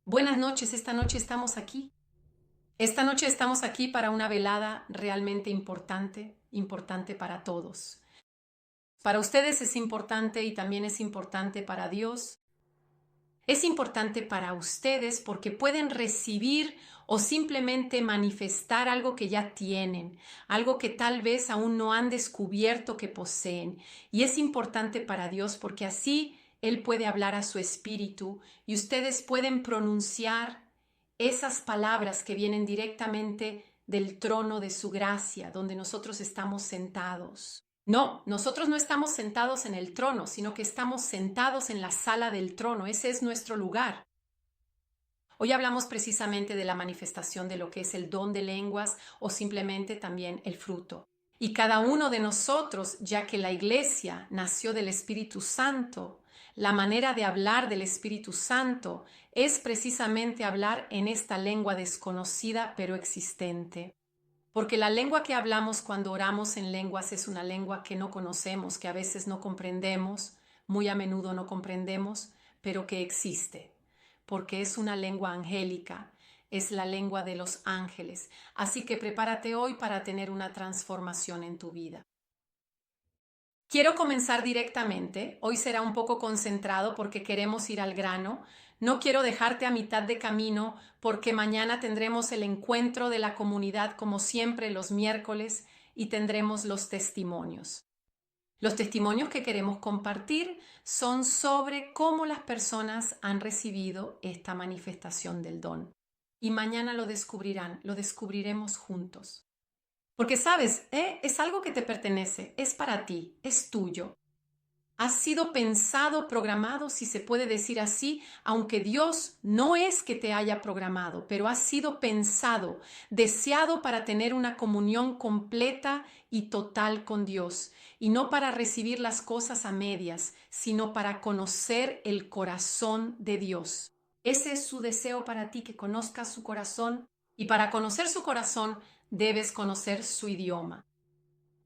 Buenas noches, esta noche estamos aquí. Esta noche estamos aquí para una velada realmente importante, importante para todos. Para ustedes es importante y también es importante para Dios. Es importante para ustedes porque pueden recibir o simplemente manifestar algo que ya tienen, algo que tal vez aún no han descubierto que poseen. Y es importante para Dios porque así Él puede hablar a su espíritu y ustedes pueden pronunciar esas palabras que vienen directamente del trono de su gracia, donde nosotros estamos sentados. No, nosotros no estamos sentados en el trono, sino que estamos sentados en la sala del trono. Ese es nuestro lugar. Hoy hablamos precisamente de la manifestación de lo que es el don de lenguas o simplemente también el fruto. Y cada uno de nosotros, ya que la iglesia nació del Espíritu Santo, la manera de hablar del Espíritu Santo es precisamente hablar en esta lengua desconocida pero existente. Porque la lengua que hablamos cuando oramos en lenguas es una lengua que no conocemos, que a veces no comprendemos, muy a menudo no comprendemos, pero que existe, porque es una lengua angélica, es la lengua de los ángeles. Así que prepárate hoy para tener una transformación en tu vida. Quiero comenzar directamente. Hoy será un poco concentrado porque queremos ir al grano. No quiero dejarte a mitad de camino porque mañana tendremos el encuentro de la comunidad como siempre los miércoles y tendremos los testimonios. Los testimonios que queremos compartir son sobre cómo las personas han recibido esta manifestación del don. Y mañana lo descubrirán, lo descubriremos juntos. Porque sabes, es algo que te pertenece, es para ti, es tuyo. Has sido pensado, programado, si se puede decir así, aunque Dios no es que te haya programado, pero has sido pensado, deseado para tener una comunión completa y total con Dios, y no para recibir las cosas a medias, sino para conocer el corazón de Dios. Ese es su deseo para ti, que conozcas su corazón, y para conocer su corazón debes conocer su idioma.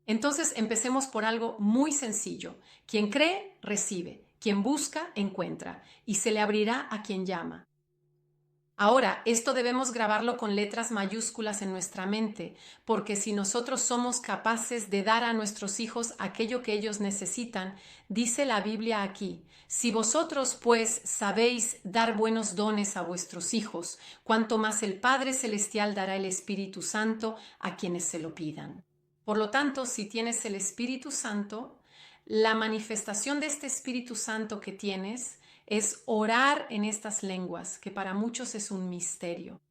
Entonces empecemos por algo muy sencillo. Quien cree, recibe. Quien busca, encuentra. Y se le abrirá a quien llama. Ahora, esto debemos grabarlo con letras mayúsculas en nuestra mente, porque si nosotros somos capaces de dar a nuestros hijos aquello que ellos necesitan, dice la Biblia aquí, si vosotros pues sabéis dar buenos dones a vuestros hijos, cuanto más el Padre Celestial dará el Espíritu Santo a quienes se lo pidan. Por lo tanto, si tienes el Espíritu Santo, la manifestación de este Espíritu Santo que tienes es orar en estas lenguas, que para muchos es un misterio.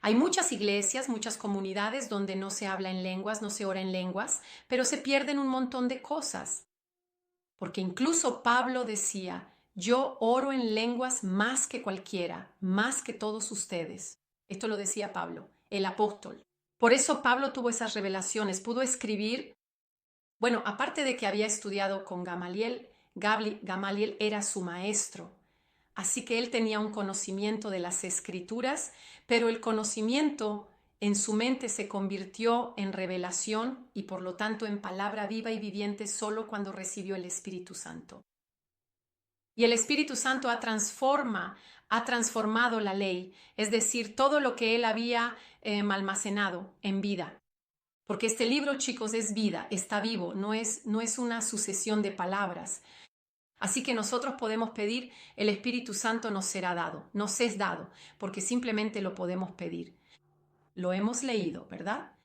Hay muchas iglesias, muchas comunidades donde no se habla en lenguas, no se ora en lenguas, pero se pierden un montón de cosas. Porque incluso Pablo decía, yo oro en lenguas más que cualquiera, más que todos ustedes. Esto lo decía Pablo, el apóstol. Por eso Pablo tuvo esas revelaciones, pudo escribir, bueno, aparte de que había estudiado con Gamaliel, Gamaliel era su maestro. Así que él tenía un conocimiento de las escrituras, pero el conocimiento en su mente se convirtió en revelación y por lo tanto en palabra viva y viviente solo cuando recibió el Espíritu Santo. Y el Espíritu Santo ha transformado la ley, es decir, todo lo que él había almacenado en vida. Porque este libro, chicos, es vida, está vivo, no es una sucesión de palabras. Así que nosotros podemos pedir, el Espíritu Santo nos será dado, nos es dado, porque simplemente lo podemos pedir. Lo hemos leído, ¿verdad?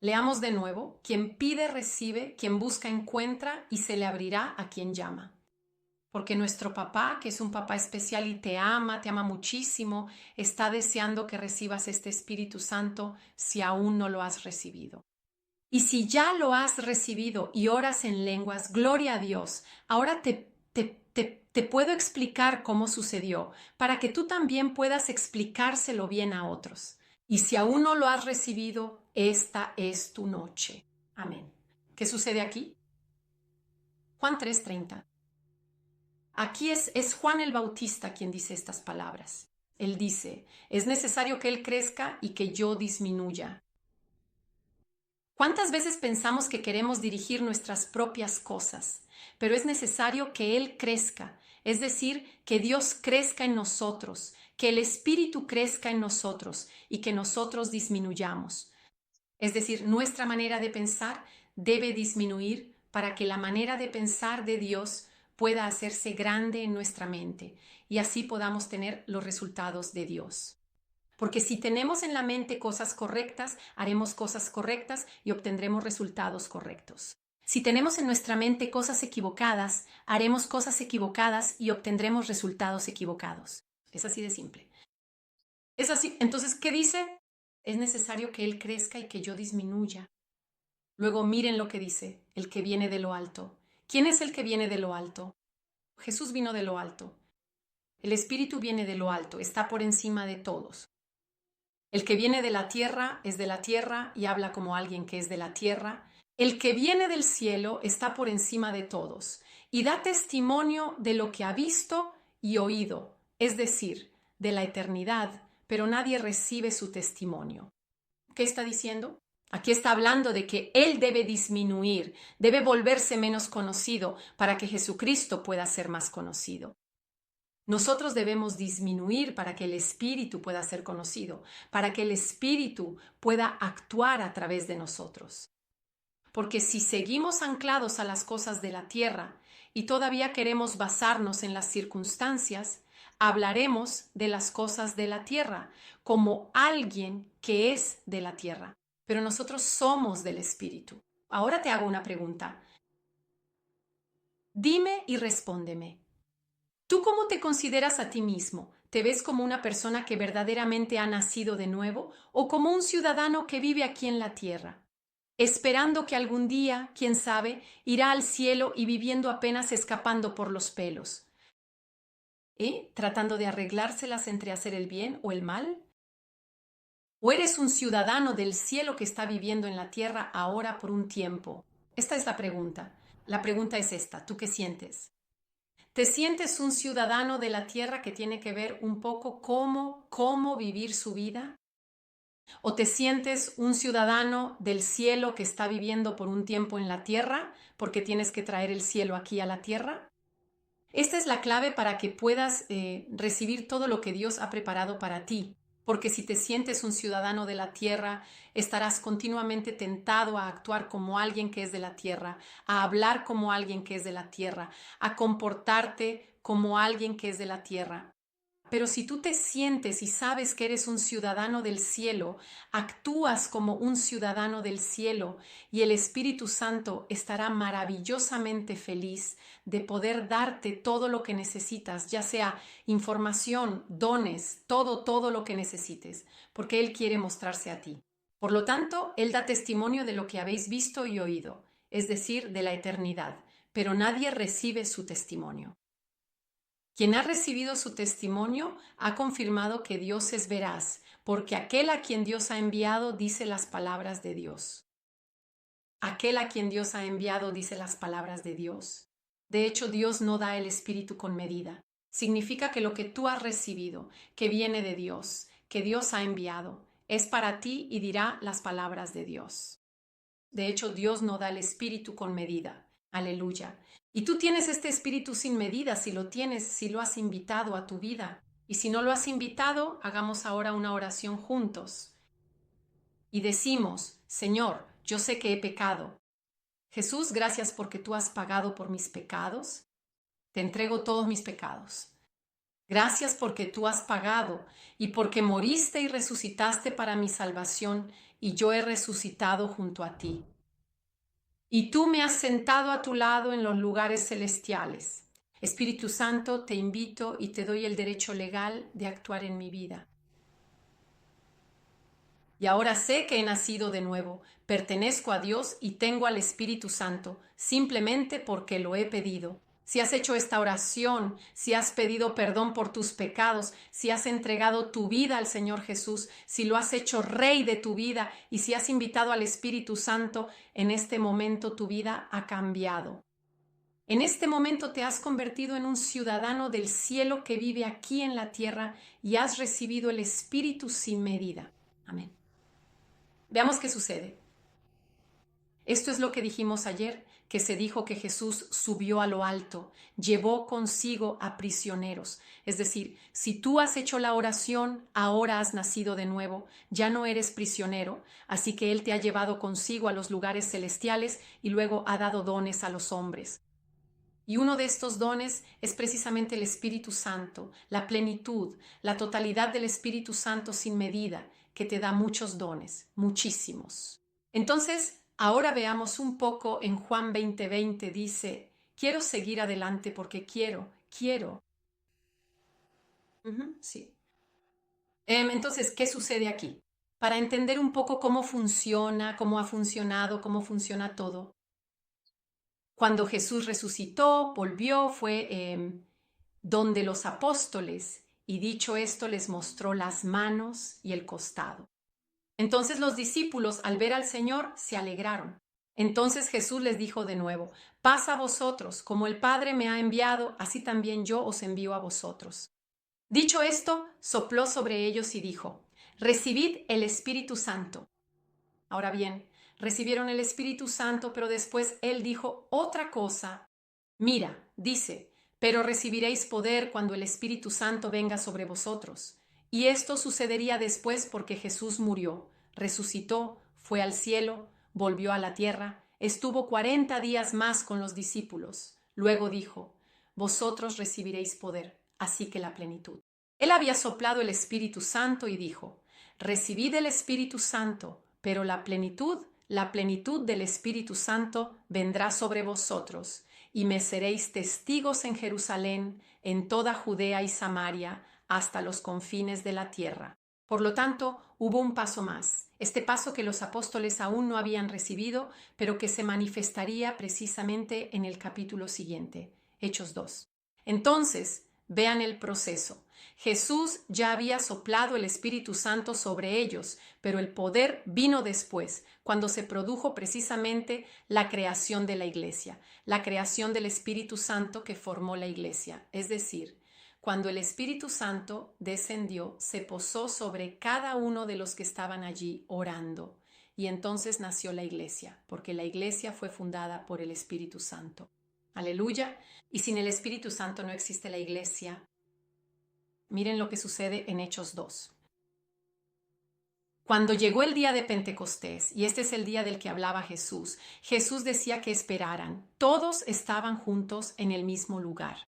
Leamos de nuevo, quien pide recibe, quien busca encuentra y se le abrirá a quien llama. Porque nuestro papá, que es un papá especial y te ama muchísimo, está deseando que recibas este Espíritu Santo si aún no lo has recibido. Y si ya lo has recibido y oras en lenguas, gloria a Dios. Ahora te puedo explicar cómo sucedió para que tú también puedas explicárselo bien a otros. Y si aún no lo has recibido, esta es tu noche. Amén. ¿Qué sucede aquí? Juan 3:30. Aquí es Juan el Bautista quien dice estas palabras. Él dice, es necesario que Él crezca y que yo disminuya. ¿Cuántas veces pensamos que queremos dirigir nuestras propias cosas? Pero es necesario que Él crezca, Es decir, que Dios crezca en nosotros, que el Espíritu crezca en nosotros y que nosotros disminuyamos. Es decir, nuestra manera de pensar debe disminuir para que la manera de pensar de Dios pueda hacerse grande en nuestra mente y así podamos tener los resultados de Dios. Porque si tenemos en la mente cosas correctas, haremos cosas correctas y obtendremos resultados correctos. Si tenemos en nuestra mente cosas equivocadas, haremos cosas equivocadas y obtendremos resultados equivocados. Es así de simple. Es así. Entonces, ¿qué dice? Es necesario que Él crezca y que yo disminuya. Luego miren lo que dice, el que viene de lo alto. ¿Quién es el que viene de lo alto? Jesús vino de lo alto. El Espíritu viene de lo alto, está por encima de todos. El que viene de la tierra es de la tierra y habla como alguien que es de la tierra. El que viene del cielo está por encima de todos y da testimonio de lo que ha visto y oído, es decir, de la eternidad, pero nadie recibe su testimonio. ¿Qué está diciendo? Aquí está hablando de que Él debe disminuir, debe volverse menos conocido para que Jesucristo pueda ser más conocido. Nosotros debemos disminuir para que el Espíritu pueda ser conocido, para que el Espíritu pueda actuar a través de nosotros. Porque si seguimos anclados a las cosas de la tierra y todavía queremos basarnos en las circunstancias, hablaremos de las cosas de la tierra como alguien que es de la tierra. Pero nosotros somos del Espíritu. Ahora te hago una pregunta. Dime y respóndeme. ¿Tú cómo te consideras a ti mismo? ¿Te ves como una persona que verdaderamente ha nacido de nuevo o como un ciudadano que vive aquí en la tierra, esperando que algún día, quién sabe, irá al cielo y viviendo apenas escapando por los pelos? ¿Tratando de arreglárselas entre hacer el bien o el mal? ¿O eres un ciudadano del cielo que está viviendo en la tierra ahora por un tiempo? Esta es la pregunta. La pregunta es esta. ¿Tú qué sientes? ¿Te sientes un ciudadano de la tierra que tiene que ver un poco cómo vivir su vida? ¿O te sientes un ciudadano del cielo que está viviendo por un tiempo en la tierra porque tienes que traer el cielo aquí a la tierra? Esta es la clave para que puedas recibir todo lo que Dios ha preparado para ti. Porque si te sientes un ciudadano de la tierra, estarás continuamente tentado a actuar como alguien que es de la tierra, a hablar como alguien que es de la tierra, a comportarte como alguien que es de la tierra. Pero si tú te sientes y sabes que eres un ciudadano del cielo, actúas como un ciudadano del cielo y el Espíritu Santo estará maravillosamente feliz de poder darte todo lo que necesitas, ya sea información, dones, todo lo que necesites, porque Él quiere mostrarse a ti. Por lo tanto, Él da testimonio de lo que habéis visto y oído, es decir, de la eternidad, pero nadie recibe su testimonio. Quien ha recibido su testimonio ha confirmado que Dios es veraz, porque aquel a quien Dios ha enviado dice las palabras de Dios. Aquel a quien Dios ha enviado dice las palabras de Dios. De hecho, Dios no da el Espíritu con medida. Significa que lo que tú has recibido, que viene de Dios, que Dios ha enviado, es para ti y dirá las palabras de Dios. De hecho, Dios no da el Espíritu con medida. Aleluya. Y tú tienes este Espíritu sin medida, si lo tienes, si lo has invitado a tu vida. Y si no lo has invitado, hagamos ahora una oración juntos. Y decimos, Señor, yo sé que he pecado. Jesús, gracias porque tú has pagado por mis pecados. Te entrego todos mis pecados. Gracias porque tú has pagado y porque moriste y resucitaste para mi salvación y yo he resucitado junto a ti. Y tú me has sentado a tu lado en los lugares celestiales. Espíritu Santo, te invito y te doy el derecho legal de actuar en mi vida. Y ahora sé que he nacido de nuevo, pertenezco a Dios y tengo al Espíritu Santo, simplemente porque lo he pedido. Si has hecho esta oración, si has pedido perdón por tus pecados, si has entregado tu vida al Señor Jesús, si lo has hecho Rey de tu vida y si has invitado al Espíritu Santo, en este momento tu vida ha cambiado. En este momento te has convertido en un ciudadano del cielo que vive aquí en la tierra y has recibido el Espíritu sin medida. Amén. Veamos qué sucede. Esto es lo que dijimos ayer, que se dijo que Jesús subió a lo alto, llevó consigo a prisioneros. Es decir, si tú has hecho la oración, ahora has nacido de nuevo, ya no eres prisionero, así que Él te ha llevado consigo a los lugares celestiales y luego ha dado dones a los hombres. Y uno de estos dones es precisamente el Espíritu Santo, la plenitud, la totalidad del Espíritu Santo sin medida, que te da muchos dones, muchísimos. Entonces, ahora veamos un poco en Juan 20:20, dice, quiero seguir adelante porque quiero. Sí. Entonces, ¿qué sucede aquí? Para entender un poco cómo funciona, cómo ha funcionado, cómo funciona todo. Cuando Jesús resucitó, volvió, fue donde los apóstoles, y dicho esto les mostró las manos y el costado. Entonces los discípulos, al ver al Señor, se alegraron. Entonces Jesús les dijo de nuevo, paz a vosotros, como el Padre me ha enviado, así también yo os envío a vosotros. Dicho esto, sopló sobre ellos y dijo, recibid el Espíritu Santo. Ahora bien, recibieron el Espíritu Santo, pero después Él dijo otra cosa. Mira, dice, pero recibiréis poder cuando el Espíritu Santo venga sobre vosotros. Y esto sucedería después porque Jesús murió, resucitó, fue al cielo, volvió a la tierra, estuvo 40 días más con los discípulos. Luego dijo, vosotros recibiréis poder, así que la plenitud. Él había soplado el Espíritu Santo y dijo, recibid el Espíritu Santo, pero la plenitud del Espíritu Santo vendrá sobre vosotros, y me seréis testigos en Jerusalén, en toda Judea y Samaria, hasta los confines de la tierra. Por lo tanto, hubo un paso más, este paso que los apóstoles aún no habían recibido, pero que se manifestaría precisamente en el capítulo siguiente, Hechos 2. Entonces, vean el proceso. Jesús ya había soplado el Espíritu Santo sobre ellos, pero el poder vino después, cuando se produjo precisamente la creación de la iglesia, la creación del Espíritu Santo que formó la iglesia. Es decir, cuando el Espíritu Santo descendió, se posó sobre cada uno de los que estaban allí orando. Y entonces nació la iglesia, porque la iglesia fue fundada por el Espíritu Santo. Aleluya. Y sin el Espíritu Santo no existe la iglesia. Miren lo que sucede en Hechos 2. Cuando llegó el día de Pentecostés, y este es el día del que hablaba Jesús, Jesús decía que esperaran. Todos estaban juntos en el mismo lugar.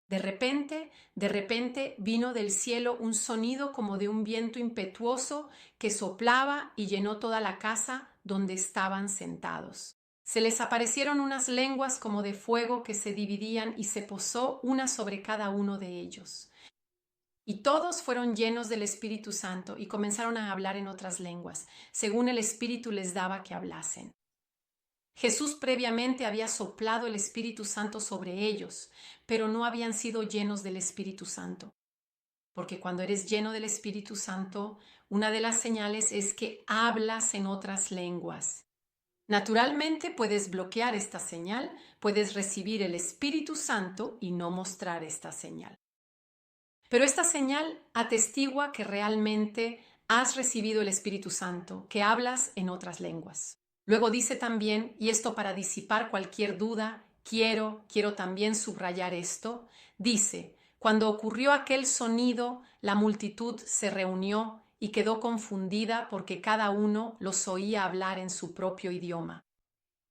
De repente vino del cielo un sonido como de un viento impetuoso que soplaba y llenó toda la casa donde estaban sentados. Se les aparecieron unas lenguas como de fuego que se dividían y se posó una sobre cada uno de ellos. Y todos fueron llenos del Espíritu Santo y comenzaron a hablar en otras lenguas, según el Espíritu les daba que hablasen. Jesús previamente había soplado el Espíritu Santo sobre ellos, pero no habían sido llenos del Espíritu Santo. Porque cuando eres lleno del Espíritu Santo, una de las señales es que hablas en otras lenguas. Naturalmente puedes bloquear esta señal, puedes recibir el Espíritu Santo y no mostrar esta señal. Pero esta señal atestigua que realmente has recibido el Espíritu Santo, que hablas en otras lenguas. Luego dice también, y esto para disipar cualquier duda, quiero también subrayar esto, dice, cuando ocurrió aquel sonido, la multitud se reunió y quedó confundida porque cada uno los oía hablar en su propio idioma.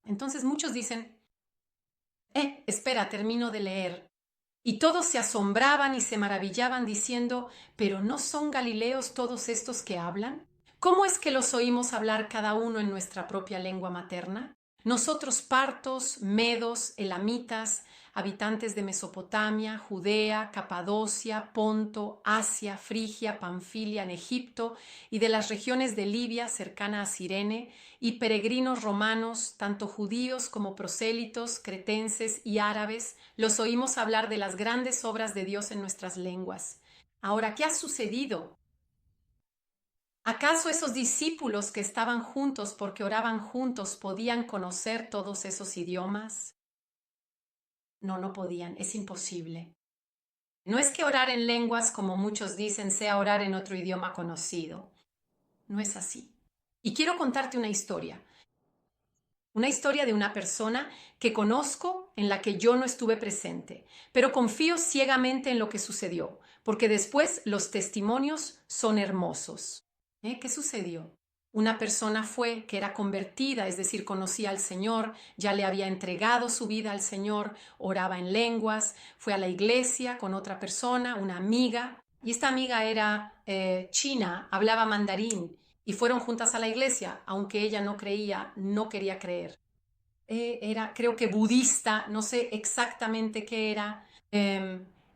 Entonces muchos dicen, espera, termino de leer. Y todos se asombraban y se maravillaban diciendo, ¿pero no son galileos todos estos que hablan? ¿Cómo es que los oímos hablar cada uno en nuestra propia lengua materna? Nosotros partos, medos, elamitas, habitantes de Mesopotamia, Judea, Capadocia, Ponto, Asia, Frigia, Panfilia, en Egipto y de las regiones de Libia cercana a Cirene, y peregrinos romanos, tanto judíos como prosélitos, cretenses y árabes, los oímos hablar de las grandes obras de Dios en nuestras lenguas. Ahora, ¿qué ha sucedido? ¿Acaso esos discípulos que estaban juntos porque oraban juntos podían conocer todos esos idiomas? No, no podían, es imposible. No es que orar en lenguas, como muchos dicen, sea orar en otro idioma conocido. No es así. Y quiero contarte una historia. Una historia de una persona que conozco en la que yo no estuve presente, pero confío ciegamente en lo que sucedió, porque después los testimonios son hermosos. ¿Qué sucedió? Una persona fue que era convertida, es decir, conocía al Señor, ya le había entregado su vida al Señor, oraba en lenguas, fue a la iglesia con otra persona, una amiga, y esta amiga era china, hablaba mandarín, y fueron juntas a la iglesia, aunque ella no creía, no quería creer. Era, creo que budista, no sé exactamente qué era.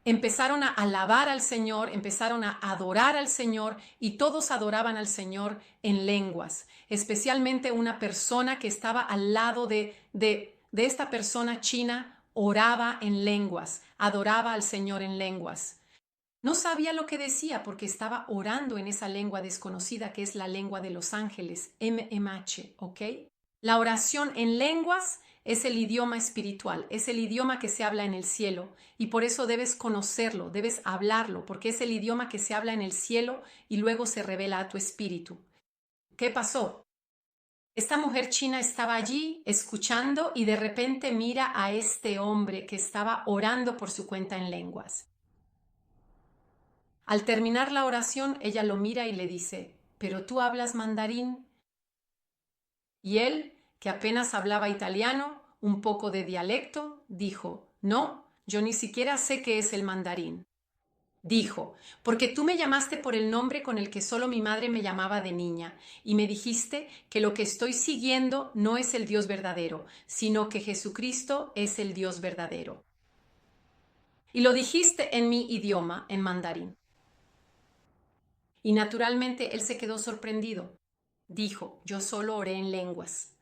Empezaron a alabar al Señor, empezaron a adorar al Señor y todos adoraban al Señor en lenguas, especialmente una persona que estaba al lado de esta persona china, oraba en lenguas, adoraba al Señor en lenguas. No sabía lo que decía porque estaba orando en esa lengua desconocida que es la lengua de los ángeles, MMH, ¿ok? La oración en lenguas es el idioma espiritual, es el idioma que se habla en el cielo y por eso debes conocerlo, debes hablarlo, porque es el idioma que se habla en el cielo y luego se revela a tu espíritu. ¿Qué pasó? Esta mujer china estaba allí escuchando y de repente mira a este hombre que estaba orando por su cuenta en lenguas. Al terminar la oración, ella lo mira y le dice, ¿pero tú hablas mandarín? Y él, que apenas hablaba italiano, un poco de dialecto, dijo, no, yo ni siquiera sé qué es el mandarín. Dijo, porque tú me llamaste por el nombre con el que solo mi madre me llamaba de niña, y me dijiste que lo que estoy siguiendo no es el Dios verdadero, sino que Jesucristo es el Dios verdadero. Y lo dijiste en mi idioma, en mandarín. Y naturalmente él se quedó sorprendido. Dijo, yo solo oré en lenguas.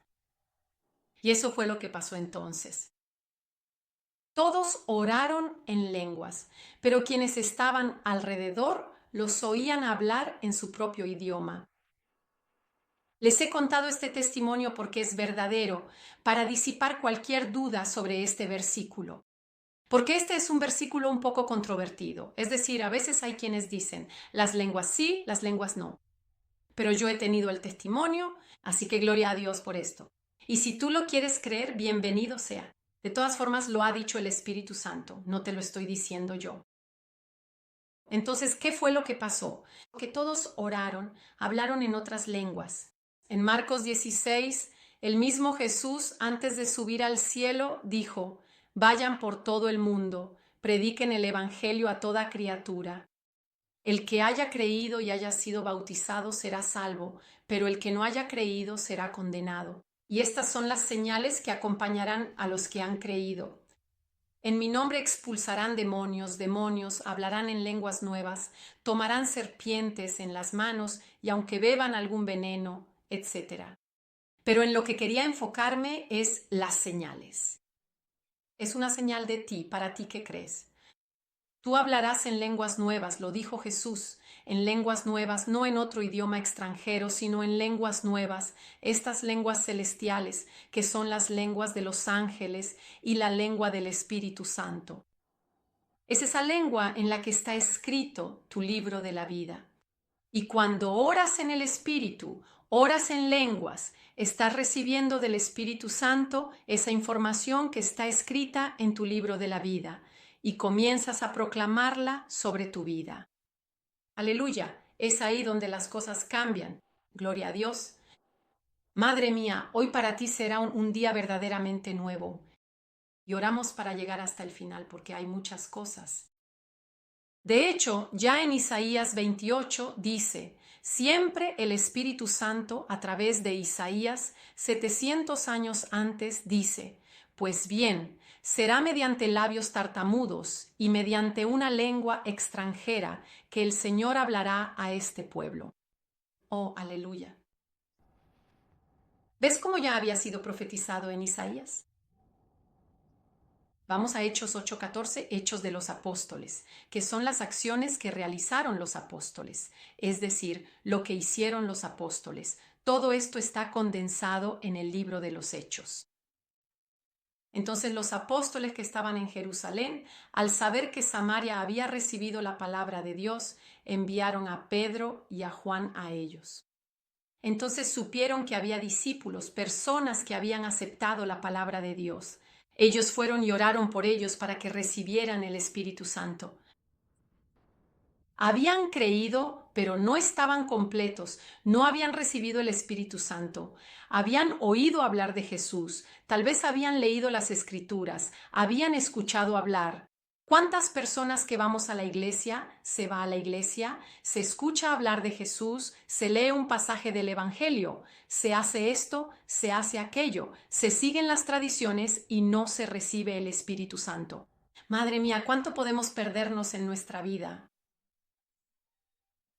Y eso fue lo que pasó entonces. Todos oraron en lenguas, pero quienes estaban alrededor los oían hablar en su propio idioma. Les he contado este testimonio porque es verdadero, para disipar cualquier duda sobre este versículo. Porque este es un versículo un poco controvertido. Es decir, a veces hay quienes dicen, las lenguas sí, las lenguas no. Pero yo he tenido el testimonio, así que gloria a Dios por esto. Y si tú lo quieres creer, bienvenido sea. De todas formas, lo ha dicho el Espíritu Santo, no te lo estoy diciendo yo. Entonces, ¿qué fue lo que pasó? Que todos oraron, hablaron en otras lenguas. En Marcos 16, el mismo Jesús, antes de subir al cielo, dijo, vayan por todo el mundo, prediquen el Evangelio a toda criatura. El que haya creído y haya sido bautizado será salvo, pero el que no haya creído será condenado. Y estas son las señales que acompañarán a los que han creído. En mi nombre expulsarán demonios, hablarán en lenguas nuevas, tomarán serpientes en las manos y aunque beban algún veneno, etc. Pero en lo que quería enfocarme es las señales. Es una señal de ti, para ti que crees. Tú hablarás en lenguas nuevas, lo dijo Jesús, en lenguas nuevas, no en otro idioma extranjero, sino en lenguas nuevas, estas lenguas celestiales, que son las lenguas de los ángeles y la lengua del Espíritu Santo. Es esa lengua en la que está escrito tu libro de la vida. Y cuando oras en el Espíritu, oras en lenguas, estás recibiendo del Espíritu Santo esa información que está escrita en tu libro de la vida y comienzas a proclamarla sobre tu vida. Aleluya, es ahí donde las cosas cambian. Gloria a Dios. Madre mía, hoy para ti será un día verdaderamente nuevo. Y oramos para llegar hasta el final porque hay muchas cosas. De hecho, ya en Isaías 28 dice, siempre el Espíritu Santo a través de Isaías, 700 años antes, dice, pues bien, será mediante labios tartamudos y mediante una lengua extranjera que el Señor hablará a este pueblo. Oh, aleluya. ¿Ves cómo ya había sido profetizado en Isaías? Vamos a Hechos 8:14, Hechos de los Apóstoles, que son las acciones que realizaron los apóstoles, es decir, lo que hicieron los apóstoles. Todo esto está condensado en el libro de los Hechos. Entonces los apóstoles que estaban en Jerusalén, al saber que Samaria había recibido la palabra de Dios, enviaron a Pedro y a Juan a ellos. Entonces supieron que había discípulos, personas que habían aceptado la palabra de Dios. Ellos fueron y oraron por ellos para que recibieran el Espíritu Santo. Habían creído, pero no estaban completos, no habían recibido el Espíritu Santo. Habían oído hablar de Jesús, tal vez habían leído las Escrituras, habían escuchado hablar. ¿Cuántas personas que vamos a la iglesia, se va a la iglesia, se escucha hablar de Jesús, se lee un pasaje del Evangelio, se hace esto, se hace aquello, se siguen las tradiciones y no se recibe el Espíritu Santo? Madre mía, ¿cuánto podemos perdernos en nuestra vida?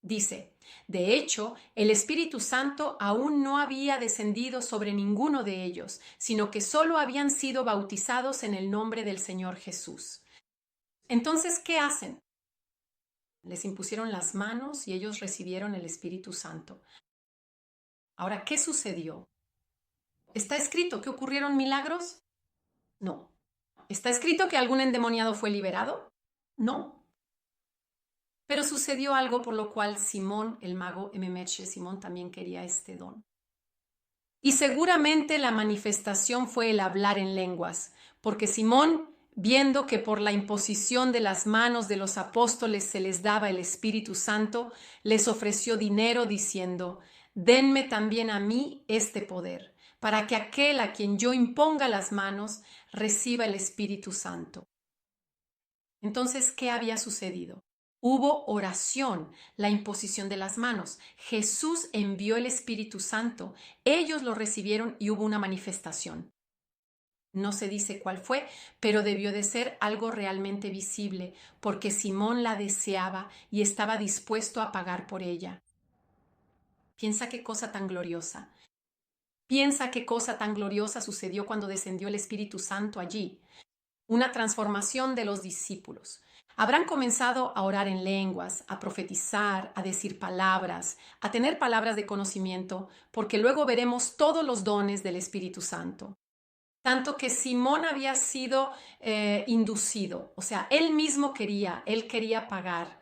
Dice, de hecho, el Espíritu Santo aún no había descendido sobre ninguno de ellos, sino que solo habían sido bautizados en el nombre del Señor Jesús. Entonces, ¿qué hacen? Les impusieron las manos y ellos recibieron el Espíritu Santo. Ahora, ¿qué sucedió? ¿Está escrito que ocurrieron milagros? No. ¿Está escrito que algún endemoniado fue liberado? No. Pero sucedió algo por lo cual Simón, el mago Memeche, Simón también quería este don. Y seguramente la manifestación fue el hablar en lenguas, porque Simón, viendo que por la imposición de las manos de los apóstoles se les daba el Espíritu Santo, les ofreció dinero diciendo, denme también a mí este poder, para que aquel a quien yo imponga las manos reciba el Espíritu Santo. Entonces, ¿qué había sucedido? Hubo oración, la imposición de las manos. Jesús envió el Espíritu Santo. Ellos lo recibieron y hubo una manifestación. No se dice cuál fue, pero debió de ser algo realmente visible, porque Simón la deseaba y estaba dispuesto a pagar por ella. Piensa qué cosa tan gloriosa. Piensa qué cosa tan gloriosa sucedió cuando descendió el Espíritu Santo allí. Una transformación de los discípulos. Habrán comenzado a orar en lenguas, a profetizar, a decir palabras, a tener palabras de conocimiento, porque luego veremos todos los dones del Espíritu Santo. Tanto que Simón había sido inducido, o sea, él mismo él quería pagar.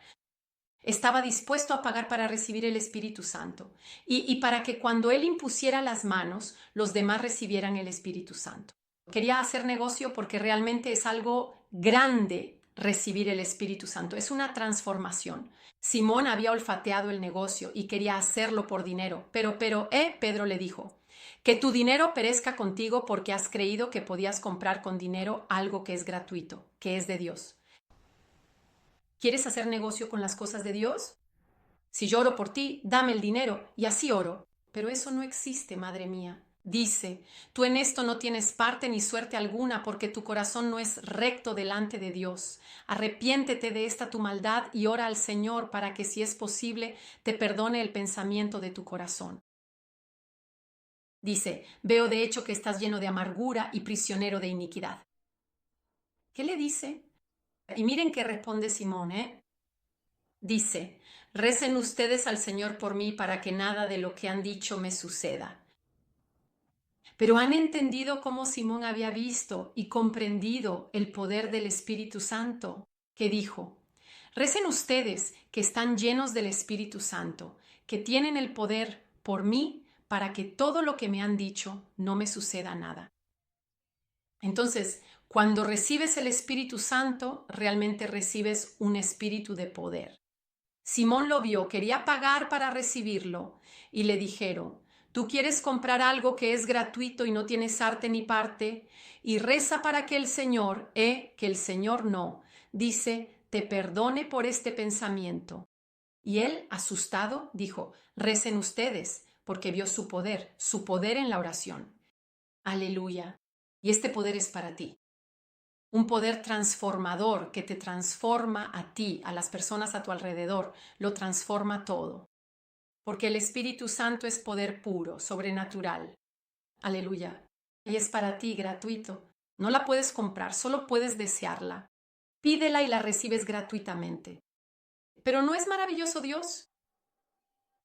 Estaba dispuesto a pagar para recibir el Espíritu Santo y para que cuando él impusiera las manos, los demás recibieran el Espíritu Santo. Quería hacer negocio porque realmente es algo grande recibir el Espíritu Santo. Es una transformación. Simón había olfateado el negocio y quería hacerlo por dinero. Pero Pedro le dijo, que tu dinero perezca contigo porque has creído que podías comprar con dinero algo que es gratuito, que es de Dios. ¿Quieres hacer negocio con las cosas de Dios? Si yo oro por ti, dame el dinero y así oro. Pero eso no existe, madre mía. Dice, tú en esto no tienes parte ni suerte alguna porque tu corazón no es recto delante de Dios. Arrepiéntete de esta tu maldad y ora al Señor para que, si es posible, te perdone el pensamiento de tu corazón. Dice, veo de hecho que estás lleno de amargura y prisionero de iniquidad. ¿Qué le dice? Y miren qué responde Simón, Dice, recen ustedes al Señor por mí para que nada de lo que han dicho me suceda. Pero han entendido cómo Simón había visto y comprendido el poder del Espíritu Santo, que dijo, recen ustedes que están llenos del Espíritu Santo, que tienen el poder por mí para que todo lo que me han dicho no me suceda nada. Entonces, cuando recibes el Espíritu Santo, realmente recibes un espíritu de poder. Simón lo vio, quería pagar para recibirlo y le dijeron, tú quieres comprar algo que es gratuito y no tienes arte ni parte y reza para que el Señor, que el Señor no, dice, te perdone por este pensamiento. Y él, asustado, dijo, recen ustedes, porque vio su poder en la oración. Aleluya. Y este poder es para ti. Un poder transformador que te transforma a ti, a las personas a tu alrededor, lo transforma todo. Porque el Espíritu Santo es poder puro, sobrenatural. Aleluya. Y es para ti gratuito. No la puedes comprar, solo puedes desearla. Pídela y la recibes gratuitamente. ¿Pero no es maravilloso Dios?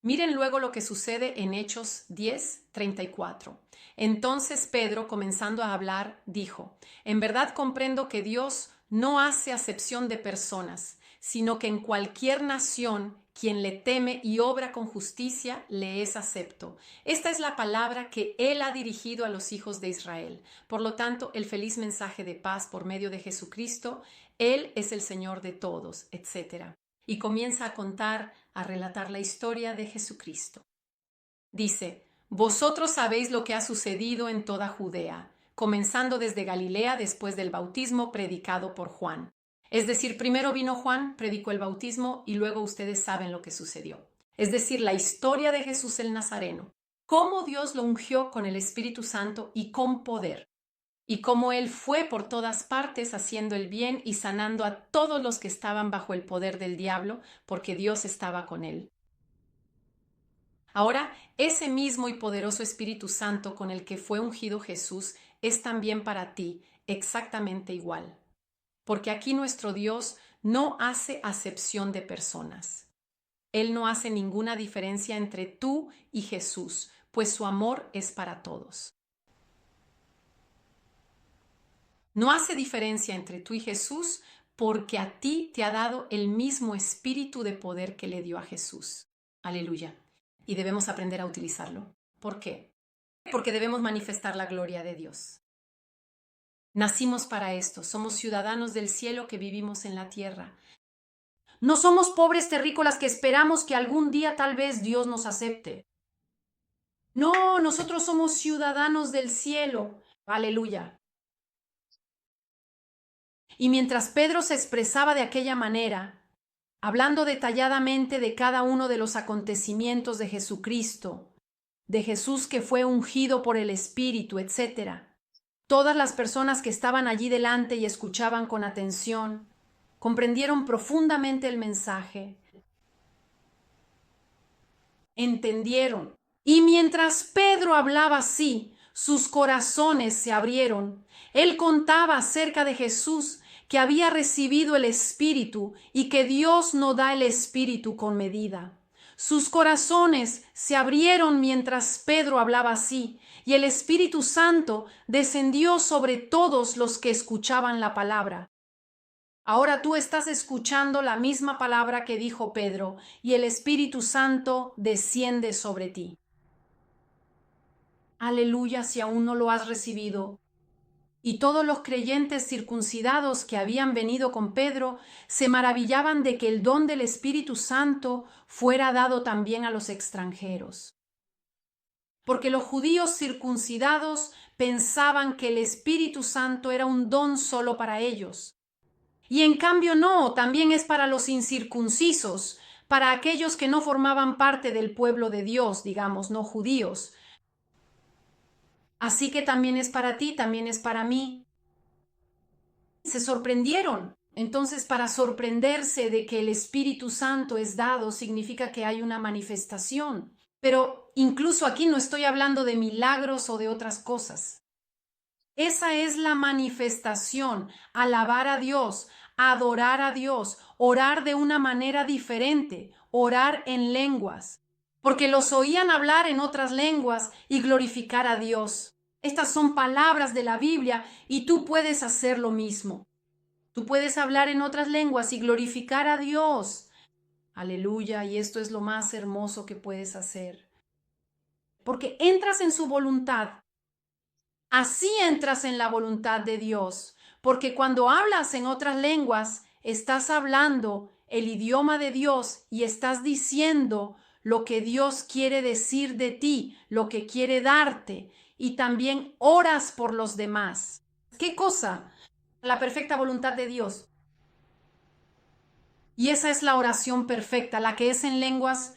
Miren luego lo que sucede en Hechos 10:34. Entonces Pedro, comenzando a hablar, dijo, en verdad comprendo que Dios no hace acepción de personas, sino que en cualquier nación Quien le teme y obra con justicia, le es acepto. Esta es la palabra que Él ha dirigido a los hijos de Israel. Por lo tanto, el feliz mensaje de paz por medio de Jesucristo, Él es el Señor de todos, etc. Y comienza a contar, a relatar la historia de Jesucristo. Dice: vosotros sabéis lo que ha sucedido en toda Judea, comenzando desde Galilea después del bautismo predicado por Juan. Es decir, primero vino Juan, predicó el bautismo y luego ustedes saben lo que sucedió. Es decir, la historia de Jesús el Nazareno, cómo Dios lo ungió con el Espíritu Santo y con poder, y cómo Él fue por todas partes haciendo el bien y sanando a todos los que estaban bajo el poder del diablo, porque Dios estaba con Él. Ahora, ese mismo y poderoso Espíritu Santo con el que fue ungido Jesús es también para ti exactamente igual. Porque aquí nuestro Dios no hace acepción de personas. Él no hace ninguna diferencia entre tú y Jesús, pues su amor es para todos. No hace diferencia entre tú y Jesús porque a ti te ha dado el mismo espíritu de poder que le dio a Jesús. Aleluya. Y debemos aprender a utilizarlo. ¿Por qué? Porque debemos manifestar la gloria de Dios. Nacimos para esto, somos ciudadanos del cielo que vivimos en la tierra. No somos pobres terrícolas que esperamos que algún día tal vez Dios nos acepte. No, nosotros somos ciudadanos del cielo. Aleluya. Y mientras Pedro se expresaba de aquella manera, hablando detalladamente de cada uno de los acontecimientos de Jesucristo, de Jesús que fue ungido por el Espíritu, etc., todas las personas que estaban allí delante y escuchaban con atención, comprendieron profundamente el mensaje, entendieron. Y mientras Pedro hablaba así, sus corazones se abrieron. Él contaba acerca de Jesús, que había recibido el Espíritu y que Dios no da el Espíritu con medida. Sus corazones se abrieron mientras Pedro hablaba así, y el Espíritu Santo descendió sobre todos los que escuchaban la palabra. Ahora tú estás escuchando la misma palabra que dijo Pedro, y el Espíritu Santo desciende sobre ti. Aleluya, si aún no lo has recibido. Y todos los creyentes circuncidados que habían venido con Pedro se maravillaban de que el don del Espíritu Santo fuera dado también a los extranjeros. Porque los judíos circuncidados pensaban que el Espíritu Santo era un don solo para ellos. Y en cambio no, también es para los incircuncisos, para aquellos que no formaban parte del pueblo de Dios, digamos, no judíos. Así que también es para ti, también es para mí. Se sorprendieron. Entonces, para sorprenderse de que el Espíritu Santo es dado, significa que hay una manifestación. Pero incluso aquí no estoy hablando de milagros o de otras cosas. Esa es la manifestación, alabar a Dios, adorar a Dios, orar de una manera diferente, orar en lenguas, porque los oían hablar en otras lenguas y glorificar a Dios. Estas son palabras de la Biblia y tú puedes hacer lo mismo. Tú puedes hablar en otras lenguas y glorificar a Dios. Aleluya, y esto es lo más hermoso que puedes hacer. Porque entras en su voluntad. Así entras en la voluntad de Dios, porque cuando hablas en otras lenguas, estás hablando el idioma de Dios y estás diciendo lo que Dios quiere decir de ti, lo que quiere darte, y también oras por los demás. ¿Qué cosa? La perfecta voluntad de Dios. Y esa es la oración perfecta, la que es en lenguas.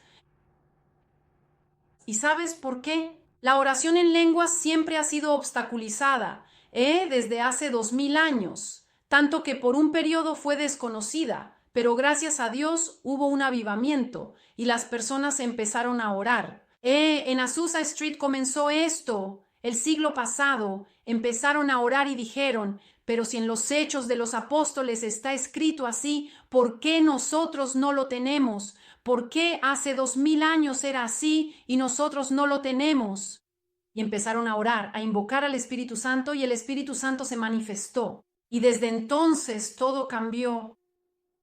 ¿Y sabes por qué? La oración en lenguas siempre ha sido obstaculizada, desde hace 2000 años, tanto que por un periodo fue desconocida, pero gracias a Dios hubo un avivamiento y las personas empezaron a orar. En Azusa Street comenzó esto, el siglo pasado, empezaron a orar y dijeron, pero si en los Hechos de los Apóstoles está escrito así, ¿por qué nosotros no lo tenemos? ¿Por qué hace 2000 años era así y nosotros no lo tenemos? Y empezaron a orar, a invocar al Espíritu Santo y el Espíritu Santo se manifestó. Y desde entonces todo cambió.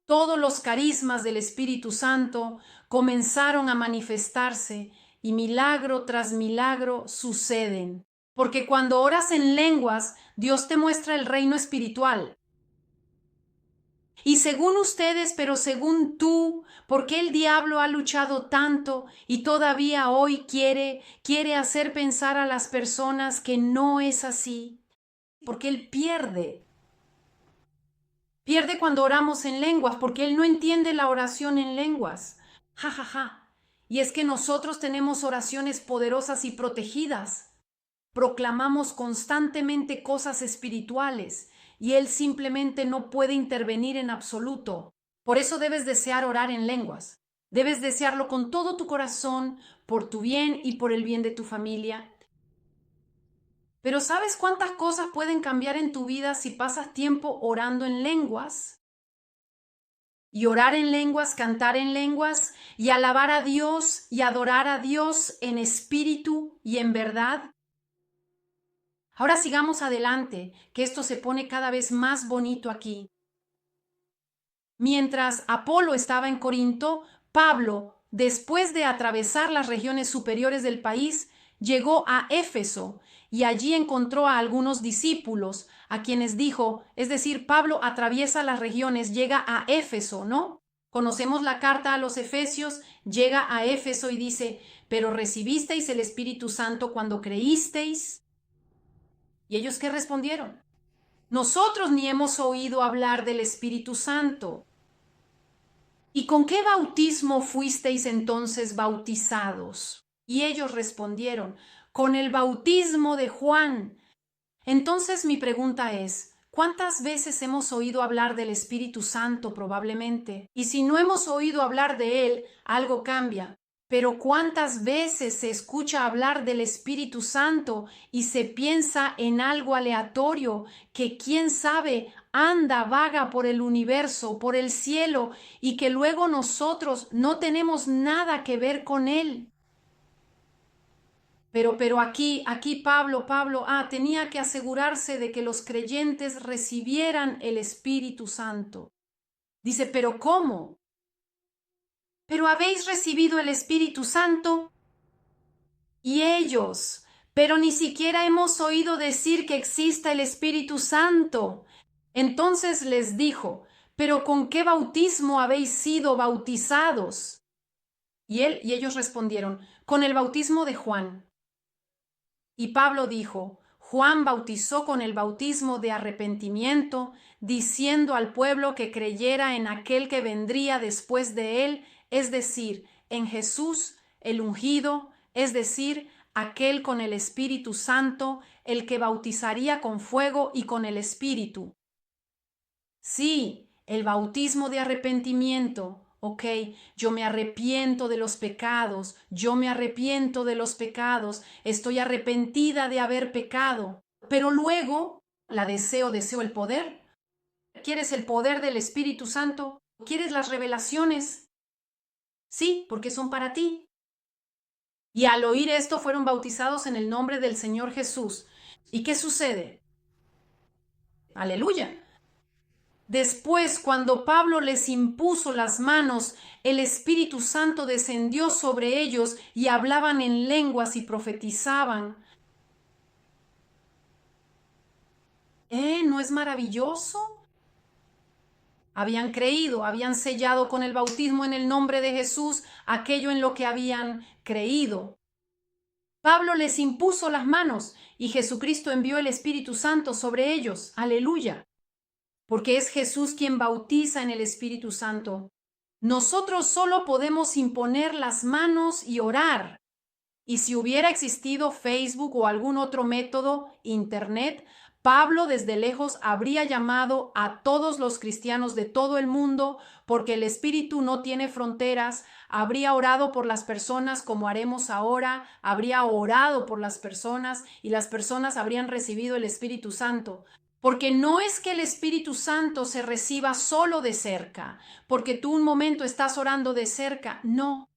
todos los carismas del Espíritu Santo comenzaron a manifestarse y milagro tras milagro suceden. Porque cuando oras en lenguas, Dios te muestra el reino espiritual. Y según ustedes, pero según tú, ¿por qué el diablo ha luchado tanto y todavía hoy quiere hacer pensar a las personas que no es así? Porque él pierde. Pierde cuando oramos en lenguas, porque él no entiende la oración en lenguas. Ja, ja, ja. Y es que nosotros tenemos oraciones poderosas y protegidas. Proclamamos constantemente cosas espirituales y él simplemente no puede intervenir en absoluto. Por eso debes desear orar en lenguas. Debes desearlo con todo tu corazón, por tu bien y por el bien de tu familia. Pero ¿sabes cuántas cosas pueden cambiar en tu vida si pasas tiempo orando en lenguas? Y orar en lenguas, cantar en lenguas, y alabar a Dios y adorar a Dios en espíritu y en verdad. Ahora sigamos adelante, que esto se pone cada vez más bonito aquí. Mientras Apolo estaba en Corinto, Pablo, después de atravesar las regiones superiores del país, llegó a Éfeso y allí encontró a algunos discípulos a quienes dijo, es decir, Pablo atraviesa las regiones, llega a Éfeso, ¿no? Conocemos la carta a los Efesios, llega a Éfeso y dice, pero recibisteis el Espíritu Santo cuando creísteis. ¿Y ellos qué respondieron? Nosotros ni hemos oído hablar del Espíritu Santo. ¿Y con qué bautismo fuisteis entonces bautizados? Y ellos respondieron, con el bautismo de Juan. Entonces mi pregunta es, ¿cuántas veces hemos oído hablar del Espíritu Santo probablemente? Y si no hemos oído hablar de él, algo cambia. Pero ¿cuántas veces se escucha hablar del Espíritu Santo y se piensa en algo aleatorio que quién sabe anda, vaga por el universo, por el cielo y que luego nosotros no tenemos nada que ver con él? Pero aquí Pablo, tenía que asegurarse de que los creyentes recibieran el Espíritu Santo. Dice, ¿pero cómo? ¿Pero habéis recibido el Espíritu Santo? Y ellos, pero ni siquiera hemos oído decir que exista el Espíritu Santo. Entonces les dijo, ¿pero con qué bautismo habéis sido bautizados? Y ellos respondieron, con el bautismo de Juan. Y Pablo dijo, Juan bautizó con el bautismo de arrepentimiento, diciendo al pueblo que creyera en aquel que vendría después de él, es decir, en Jesús, el ungido, es decir, aquel con el Espíritu Santo, el que bautizaría con fuego y con el Espíritu. Sí, el bautismo de arrepentimiento. Ok, yo me arrepiento de los pecados, estoy arrepentida de haber pecado, pero luego deseo el poder. ¿Quieres el poder del Espíritu Santo? ¿Quieres las revelaciones? Sí, porque son para ti. Y al oír esto fueron bautizados en el nombre del Señor Jesús. ¿Y qué sucede? Aleluya. Después, cuando Pablo les impuso las manos, el Espíritu Santo descendió sobre ellos y hablaban en lenguas y profetizaban. ¿No es maravilloso? Habían creído, habían sellado con el bautismo en el nombre de Jesús aquello en lo que habían creído. Pablo les impuso las manos y Jesucristo envió el Espíritu Santo sobre ellos. Aleluya. Porque es Jesús quien bautiza en el Espíritu Santo. Nosotros solo podemos imponer las manos y orar. Y si hubiera existido Facebook o algún otro método, Internet, Pablo desde lejos habría llamado a todos los cristianos de todo el mundo, porque el Espíritu no tiene fronteras, habría orado por las personas como haremos ahora, habría orado por las personas y las personas habrían recibido el Espíritu Santo. Porque no es que el Espíritu Santo se reciba solo de cerca, porque tú un momento estás orando de cerca, no.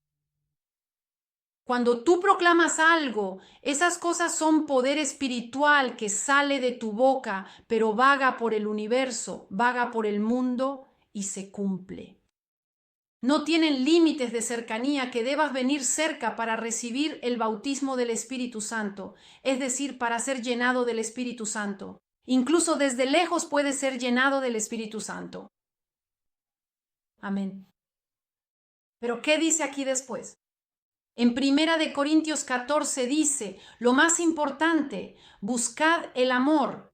Cuando tú proclamas algo, esas cosas son poder espiritual que sale de tu boca, pero vaga por el universo, vaga por el mundo y se cumple. No tienen límites de cercanía que debas venir cerca para recibir el bautismo del Espíritu Santo, es decir, para ser llenado del Espíritu Santo. Incluso desde lejos puedes ser llenado del Espíritu Santo. Amén. Pero ¿qué dice aquí después? En 1 Corintios 14 dice, lo más importante, buscad el amor.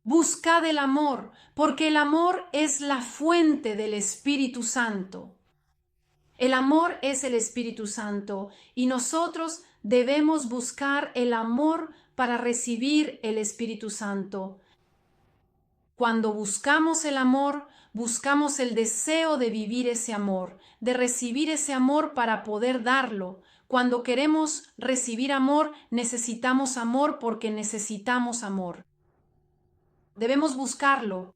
Buscad el amor, porque el amor es la fuente del Espíritu Santo. El amor es el Espíritu Santo y nosotros debemos buscar el amor para recibir el Espíritu Santo. Cuando buscamos el amor, buscamos el deseo de vivir ese amor, de recibir ese amor para poder darlo. Cuando queremos recibir amor, necesitamos amor porque necesitamos amor. Debemos buscarlo.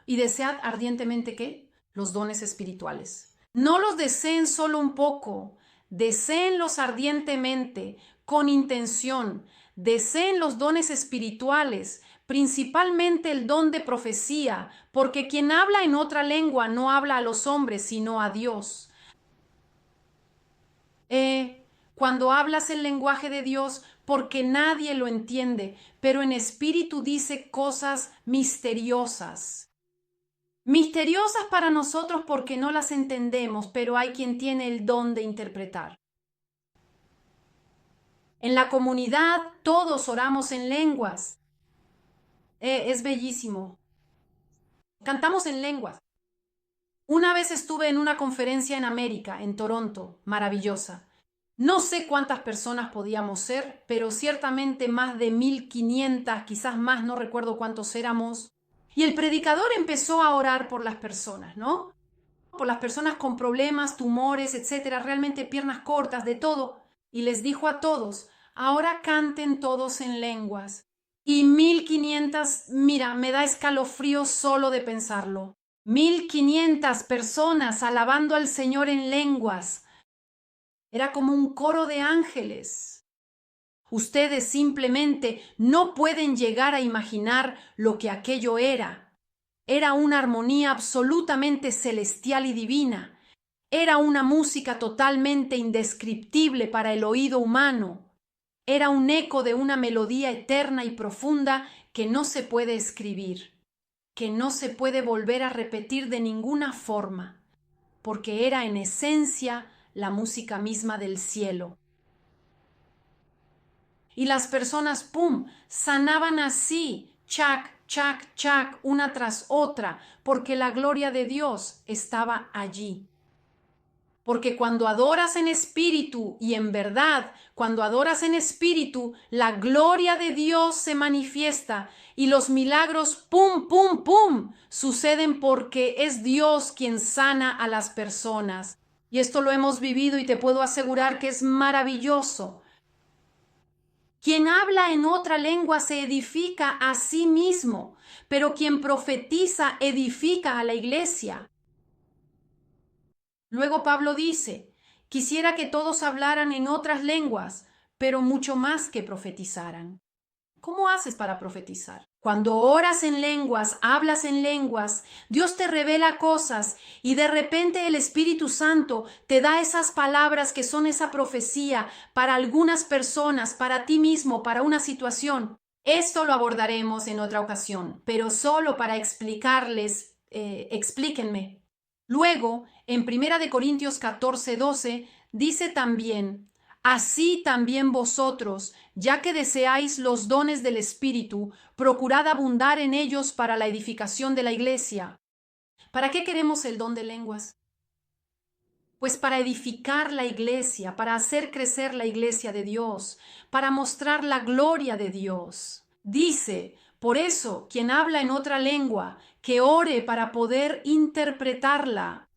Y desead ardientemente, ¿qué? Los dones espirituales. No los deseen solo un poco, deseenlos ardientemente, con intención. Deseen los dones espirituales, principalmente el don de profecía, porque quien habla en otra lengua no habla a los hombres, sino a Dios. Cuando hablas el lenguaje de Dios, porque nadie lo entiende, pero en espíritu dice cosas misteriosas. Misteriosas para nosotros porque no las entendemos, pero hay quien tiene el don de interpretar. En la comunidad todos oramos en lenguas. Es bellísimo. Cantamos en lenguas. Una vez estuve en una conferencia en América, en Toronto, maravillosa. No sé cuántas personas podíamos ser, pero ciertamente más de 1500, quizás más, no recuerdo cuántos éramos. Y el predicador empezó a orar por las personas, ¿no? Por las personas con problemas, tumores, etcétera, realmente piernas cortas, de todo. Y les dijo a todos, ahora canten todos en lenguas. Y 1500, mira, me da escalofrío solo de pensarlo. 1500 personas alabando al Señor en lenguas. Era como un coro de ángeles. Ustedes simplemente no pueden llegar a imaginar lo que aquello era. Era una armonía absolutamente celestial y divina. Era una música totalmente indescriptible para el oído humano. Era un eco de una melodía eterna y profunda que no se puede escribir, que no se puede volver a repetir de ninguna forma, porque era en esencia la música misma del cielo. Y las personas, ¡pum!, sanaban así, chac, chac, chac, una tras otra, porque la gloria de Dios estaba allí. Porque cuando adoras en espíritu y en verdad, cuando adoras en espíritu, la gloria de Dios se manifiesta y los milagros, ¡pum, pum, pum!, suceden porque es Dios quien sana a las personas. Y esto lo hemos vivido y te puedo asegurar que es maravilloso. Quien habla en otra lengua se edifica a sí mismo, pero quien profetiza edifica a la iglesia. Luego Pablo dice, quisiera que todos hablaran en otras lenguas, pero mucho más que profetizaran. ¿Cómo haces para profetizar? Cuando oras en lenguas, hablas en lenguas, Dios te revela cosas y de repente el Espíritu Santo te da esas palabras que son esa profecía para algunas personas, para ti mismo, para una situación. Esto lo abordaremos en otra ocasión, pero solo para explicarles, explíquenme. Luego, en 1 Corintios 14:12, dice también, así también vosotros, ya que deseáis los dones del Espíritu, procurad abundar en ellos para la edificación de la iglesia. ¿Para qué queremos el don de lenguas? Pues para edificar la iglesia, para hacer crecer la iglesia de Dios, para mostrar la gloria de Dios. Dice, por eso, quien habla en otra lengua, que ore para poder interpretarla.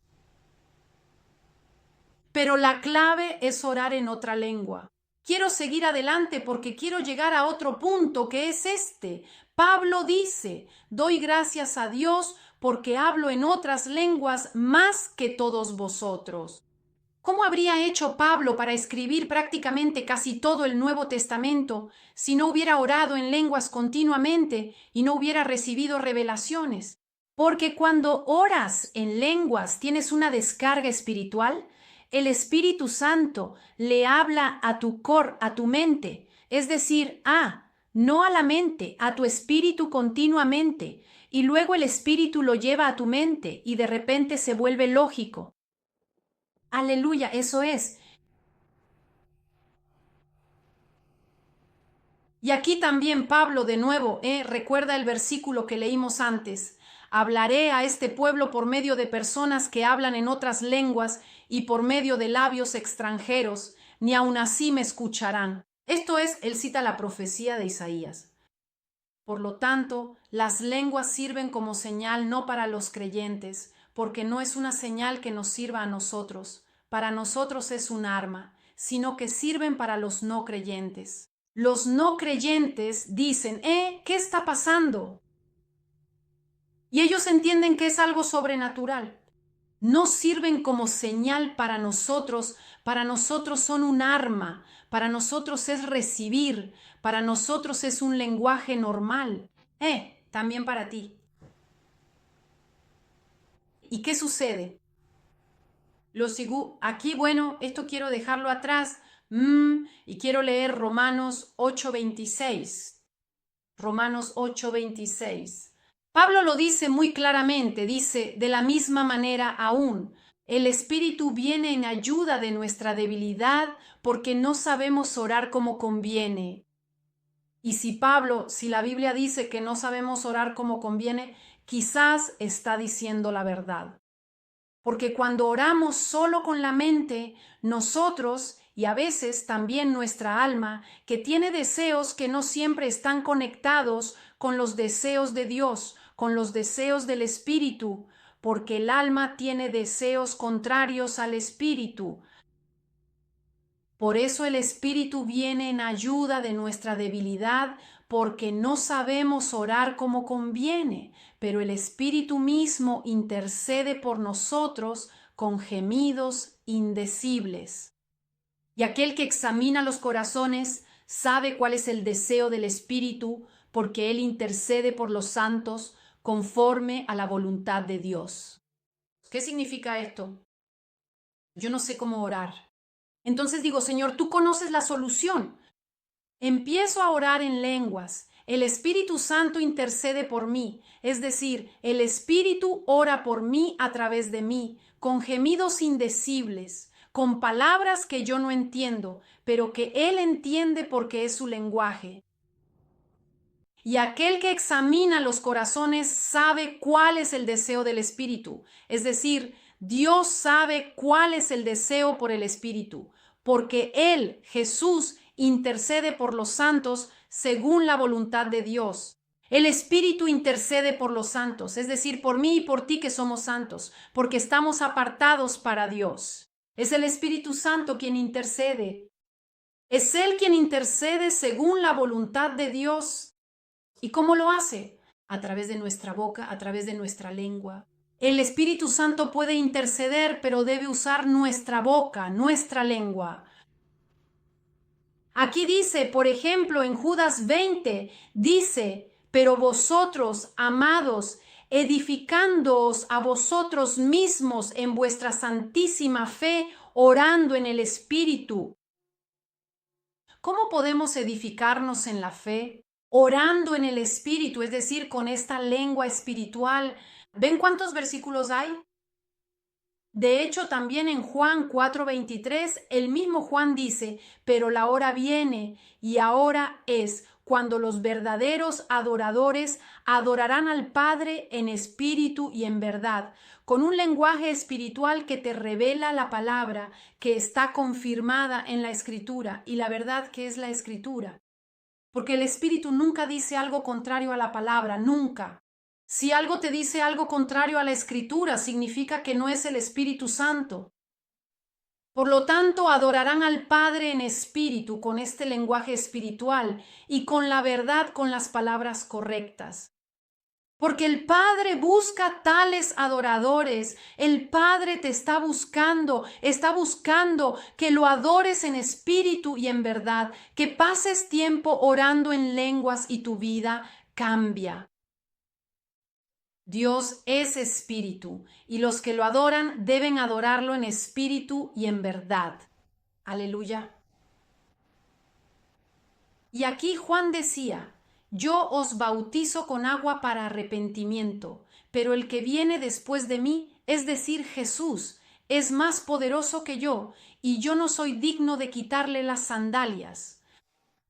Pero la clave es orar en otra lengua. Quiero seguir adelante porque quiero llegar a otro punto que es este. Pablo dice, doy gracias a Dios porque hablo en otras lenguas más que todos vosotros. ¿Cómo habría hecho Pablo para escribir prácticamente casi todo el Nuevo Testamento si no hubiera orado en lenguas continuamente y no hubiera recibido revelaciones? Porque cuando oras en lenguas tienes una descarga espiritual, el Espíritu Santo le habla a tu a tu mente, es decir, no a la mente, a tu espíritu continuamente, y luego el espíritu lo lleva a tu mente y de repente se vuelve lógico. Aleluya, eso es. Y aquí también Pablo de nuevo recuerda el versículo que leímos antes. Hablaré a este pueblo por medio de personas que hablan en otras lenguas y por medio de labios extranjeros, ni aun así me escucharán. Esto es, él cita la profecía de Isaías. Por lo tanto, las lenguas sirven como señal no para los creyentes, porque no es una señal que nos sirva a nosotros. Para nosotros es un arma, sino que sirven para los no creyentes. Los no creyentes dicen, ¿qué está pasando? Y ellos entienden que es algo sobrenatural. No sirven como señal para nosotros son un arma, para nosotros es recibir, para nosotros es un lenguaje normal. También para ti. ¿Y qué sucede? Aquí, bueno, esto quiero dejarlo atrás y quiero leer Romanos 8:26. Romanos 8:26. Pablo lo dice muy claramente, dice, de la misma manera aún, el Espíritu viene en ayuda de nuestra debilidad porque no sabemos orar como conviene. Y si la Biblia dice que no sabemos orar como conviene, quizás está diciendo la verdad. Porque cuando oramos solo con la mente, nosotros y a veces también nuestra alma, que tiene deseos que no siempre están conectados con los deseos de Dios, con los deseos del Espíritu, porque el alma tiene deseos contrarios al Espíritu. Por eso el Espíritu viene en ayuda de nuestra debilidad, porque no sabemos orar como conviene, pero el Espíritu mismo intercede por nosotros con gemidos indecibles. Y aquel que examina los corazones sabe cuál es el deseo del Espíritu, porque Él intercede por los santos conforme a la voluntad de Dios. ¿Qué significa esto? Yo no sé cómo orar. Entonces digo, Señor, tú conoces la solución. Empiezo a orar en lenguas. El Espíritu Santo intercede por mí, es decir, el Espíritu ora por mí a través de mí, con gemidos indecibles, con palabras que yo no entiendo, pero que Él entiende porque es su lenguaje. Y aquel que examina los corazones sabe cuál es el deseo del Espíritu, es decir, Dios sabe cuál es el deseo por el Espíritu, porque Él, Jesús, intercede por los santos según la voluntad de Dios. El Espíritu intercede por los santos, es decir, por mí y por ti que somos santos, porque estamos apartados para Dios. Es el Espíritu Santo quien intercede. Es Él quien intercede según la voluntad de Dios. ¿Y cómo lo hace? A través de nuestra boca, a través de nuestra lengua. El Espíritu Santo puede interceder, pero debe usar nuestra boca, nuestra lengua. Aquí dice, por ejemplo, en Judas 20, dice, pero vosotros, amados, edificándoos a vosotros mismos en vuestra santísima fe, orando en el Espíritu. ¿Cómo podemos edificarnos en la fe? Orando en el Espíritu, es decir, con esta lengua espiritual. ¿Ven cuántos versículos hay? De hecho, también en Juan 4:23, el mismo Juan dice, pero la hora viene y ahora es cuando los verdaderos adoradores adorarán al Padre en espíritu y en verdad, con un lenguaje espiritual que te revela la palabra que está confirmada en la Escritura y la verdad que es la Escritura. Porque el Espíritu nunca dice algo contrario a la palabra, nunca. Si algo te dice algo contrario a la Escritura, significa que no es el Espíritu Santo. Por lo tanto, adorarán al Padre en espíritu, con este lenguaje espiritual y con la verdad, con las palabras correctas. Porque el Padre busca tales adoradores. El Padre te está buscando que lo adores en espíritu y en verdad, que pases tiempo orando en lenguas y tu vida cambia. Dios es espíritu y los que lo adoran deben adorarlo en espíritu y en verdad. Aleluya. Y aquí Juan decía: yo os bautizo con agua para arrepentimiento, pero el que viene después de mí, es decir, Jesús, es más poderoso que yo, y yo no soy digno de quitarle las sandalias.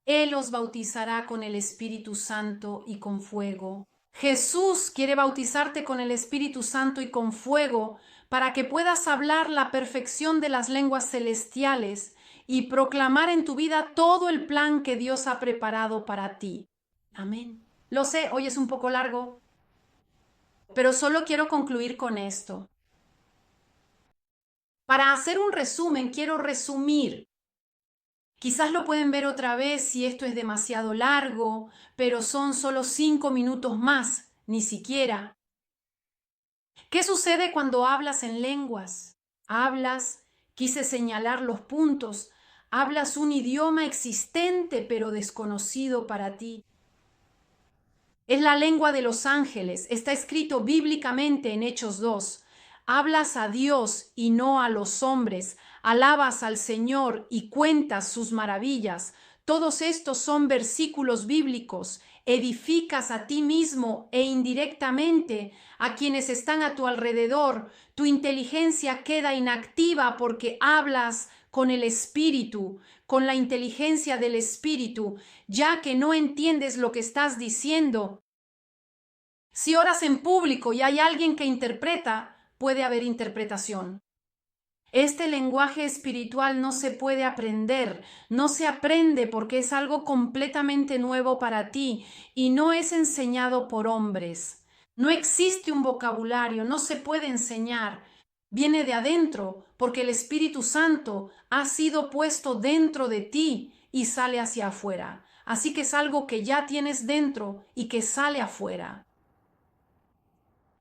Él os bautizará con el Espíritu Santo y con fuego. Jesús quiere bautizarte con el Espíritu Santo y con fuego para que puedas hablar la perfección de las lenguas celestiales y proclamar en tu vida todo el plan que Dios ha preparado para ti. Amén. Lo sé, hoy es un poco largo, pero solo quiero concluir con esto. Para hacer un resumen, quiero resumir. Quizás lo pueden ver otra vez si esto es demasiado largo, pero son solo 5 minutos más, ni siquiera. ¿Qué sucede cuando hablas en lenguas? Hablas, quise señalar los puntos, hablas un idioma existente pero desconocido para ti. Es la lengua de los ángeles, está escrito bíblicamente en Hechos 2. Hablas a Dios y no a los hombres, alabas al Señor y cuentas sus maravillas. Todos estos son versículos bíblicos. Edificas a ti mismo e indirectamente a quienes están a tu alrededor. Tu inteligencia queda inactiva porque hablas con el Espíritu, con la inteligencia del Espíritu, ya que no entiendes lo que estás diciendo. Si oras en público y hay alguien que interpreta, puede haber interpretación. Este lenguaje espiritual no se puede aprender, no se aprende porque es algo completamente nuevo para ti y no es enseñado por hombres. No existe un vocabulario, no se puede enseñar. Viene de adentro porque el Espíritu Santo ha sido puesto dentro de ti y sale hacia afuera. Así que es algo que ya tienes dentro y que sale afuera.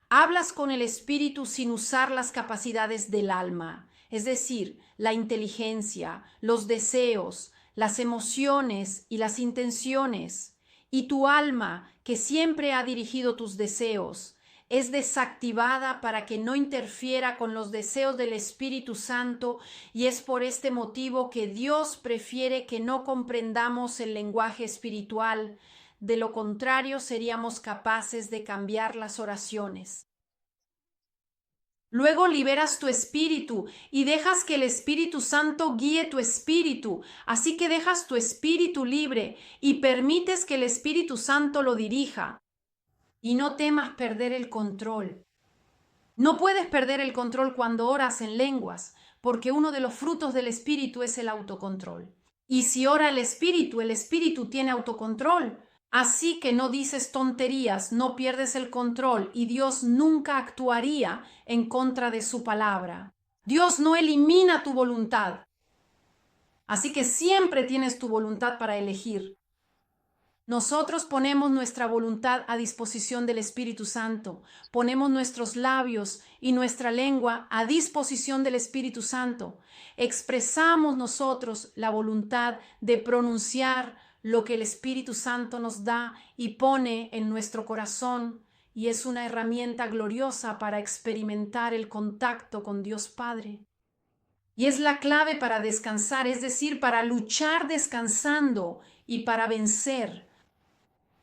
Hablas con el espíritu sin usar las capacidades del alma, es decir, la inteligencia, los deseos, las emociones y las intenciones. Y tu alma, que siempre ha dirigido tus deseos, es desactivada para que no interfiera con los deseos del Espíritu Santo, y es por este motivo que Dios prefiere que no comprendamos el lenguaje espiritual. De lo contrario, seríamos capaces de cambiar las oraciones. Luego liberas tu espíritu y dejas que el Espíritu Santo guíe tu espíritu. Así que dejas tu espíritu libre y permites que el Espíritu Santo lo dirija. Y no temas perder el control. No puedes perder el control cuando oras en lenguas, porque uno de los frutos del Espíritu es el autocontrol. Y si ora el Espíritu tiene autocontrol. Así que no dices tonterías, no pierdes el control y Dios nunca actuaría en contra de su palabra. Dios no elimina tu voluntad. Así que siempre tienes tu voluntad para elegir. Nosotros ponemos nuestra voluntad a disposición del Espíritu Santo. Ponemos nuestros labios y nuestra lengua a disposición del Espíritu Santo. Expresamos nosotros la voluntad de pronunciar lo que el Espíritu Santo nos da y pone en nuestro corazón, y es una herramienta gloriosa para experimentar el contacto con Dios Padre. Y es la clave para descansar, es decir, para luchar descansando y para vencer.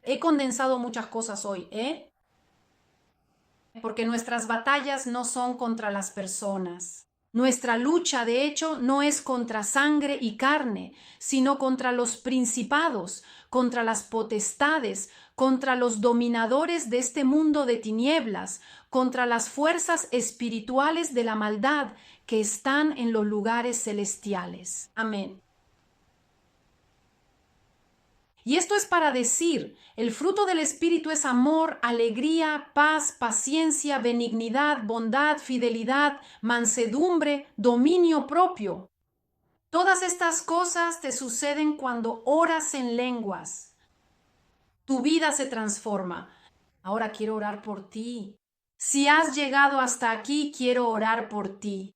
He condensado muchas cosas hoy, porque nuestras batallas no son contra las personas. Nuestra lucha, de hecho, no es contra sangre y carne, sino contra los principados, contra las potestades, contra los dominadores de este mundo de tinieblas, contra las fuerzas espirituales de la maldad que están en los lugares celestiales. Amén. Y esto es para decir, el fruto del Espíritu es amor, alegría, paz, paciencia, benignidad, bondad, fidelidad, mansedumbre, dominio propio. Todas estas cosas te suceden cuando oras en lenguas. Tu vida se transforma. Ahora quiero orar por ti. Si has llegado hasta aquí, quiero orar por ti.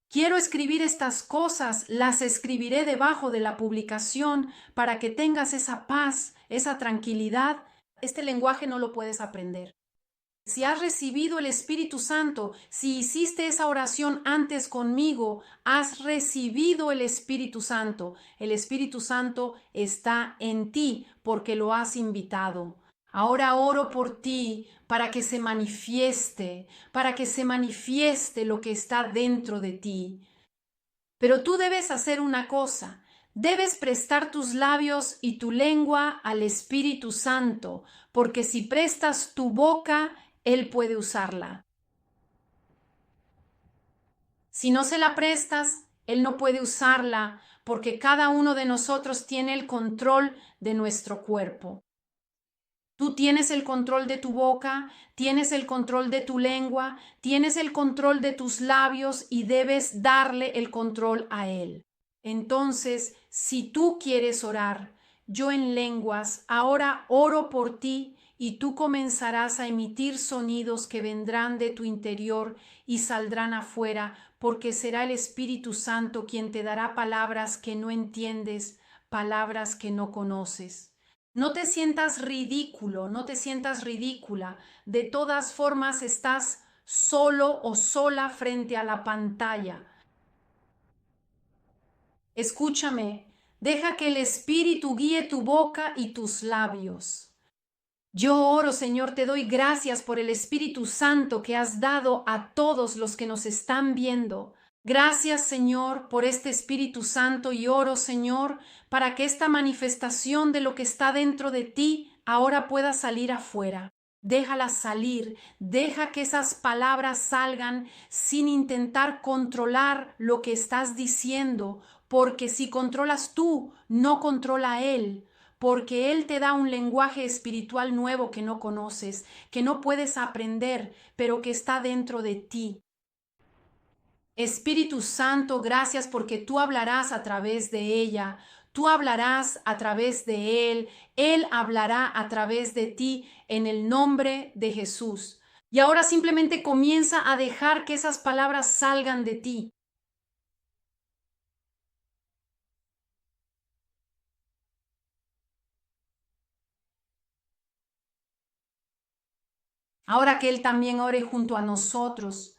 Quiero escribir estas cosas, las escribiré debajo de la publicación para que tengas esa paz, esa tranquilidad. Este lenguaje no lo puedes aprender. Si has recibido el Espíritu Santo, si hiciste esa oración antes conmigo, has recibido el Espíritu Santo. El Espíritu Santo está en ti porque lo has invitado. Ahora oro por ti para que se manifieste lo que está dentro de ti. Pero tú debes hacer una cosa. Debes prestar tus labios y tu lengua al Espíritu Santo, porque si prestas tu boca, Él puede usarla. Si no se la prestas, Él no puede usarla, porque cada uno de nosotros tiene el control de nuestro cuerpo. Tú tienes el control de tu boca, tienes el control de tu lengua, tienes el control de tus labios y debes darle el control a Él. Entonces, si tú quieres orar, yo en lenguas, ahora oro por ti y tú comenzarás a emitir sonidos que vendrán de tu interior y saldrán afuera, porque será el Espíritu Santo quien te dará palabras que no entiendes, palabras que no conoces. No te sientas ridículo, no te sientas ridícula. De todas formas, estás solo o sola frente a la pantalla. Escúchame, deja que el Espíritu guíe tu boca y tus labios. Yo oro, Señor, te doy gracias por el Espíritu Santo que has dado a todos los que nos están viendo. Gracias, Señor, por este Espíritu Santo y oro, Señor, para que esta manifestación de lo que está dentro de ti ahora pueda salir afuera. Déjala salir, deja que esas palabras salgan sin intentar controlar lo que estás diciendo, porque si controlas tú, no controla Él, porque Él te da un lenguaje espiritual nuevo que no conoces, que no puedes aprender, pero que está dentro de ti. Espíritu Santo, gracias porque tú hablarás a través de ella, tú hablarás a través de él hablará a través de ti en el nombre de Jesús. Y ahora simplemente comienza a dejar que esas palabras salgan de ti. Ahora que Él también ore junto a nosotros.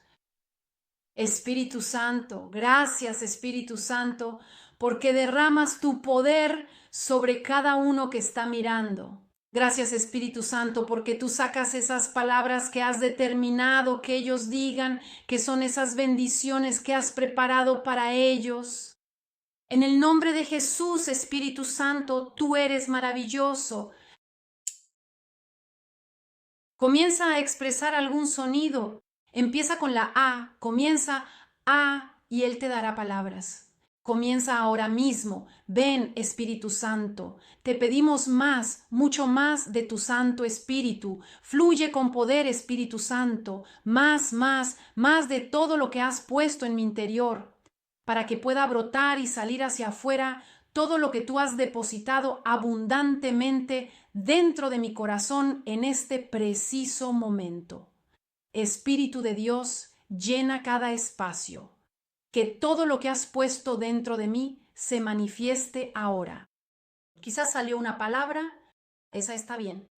Espíritu Santo, gracias Espíritu Santo, porque derramas tu poder sobre cada uno que está mirando. Gracias Espíritu Santo, porque tú sacas esas palabras que has determinado que ellos digan, que son esas bendiciones que has preparado para ellos. En el nombre de Jesús, Espíritu Santo, tú eres maravilloso. Comienza a expresar algún sonido. Empieza con la A, comienza A y Él te dará palabras. Comienza ahora mismo. Ven, Espíritu Santo. Te pedimos más, mucho más de tu Santo Espíritu. Fluye con poder, Espíritu Santo. Más de todo lo que has puesto en mi interior, para que pueda brotar y salir hacia afuera todo lo que tú has depositado abundantemente dentro de mi corazón en este preciso momento. Espíritu de Dios, llena cada espacio. Que todo lo que has puesto dentro de mí se manifieste ahora. Quizás salió una palabra, esa está bien.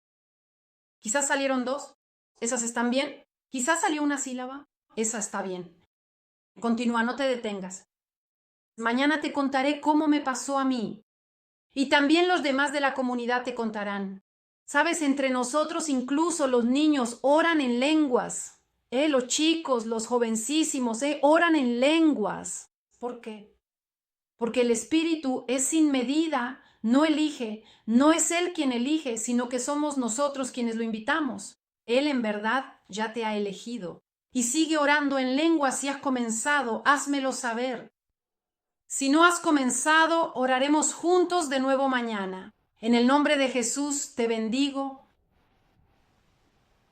Quizás salieron dos, esas están bien. Quizás salió una sílaba, esa está bien. Continúa, no te detengas. Mañana te contaré cómo me pasó a mí. Y también los demás de la comunidad te contarán. Sabes, entre nosotros incluso los niños oran en lenguas. Los chicos, los jovencísimos, oran en lenguas. ¿Por qué? Porque el Espíritu es sin medida, no elige, no es Él quien elige, sino que somos nosotros quienes lo invitamos. Él en verdad ya te ha elegido. Y sigue orando en lenguas si has comenzado, házmelo saber. Si no has comenzado, oraremos juntos de nuevo mañana. En el nombre de Jesús te bendigo,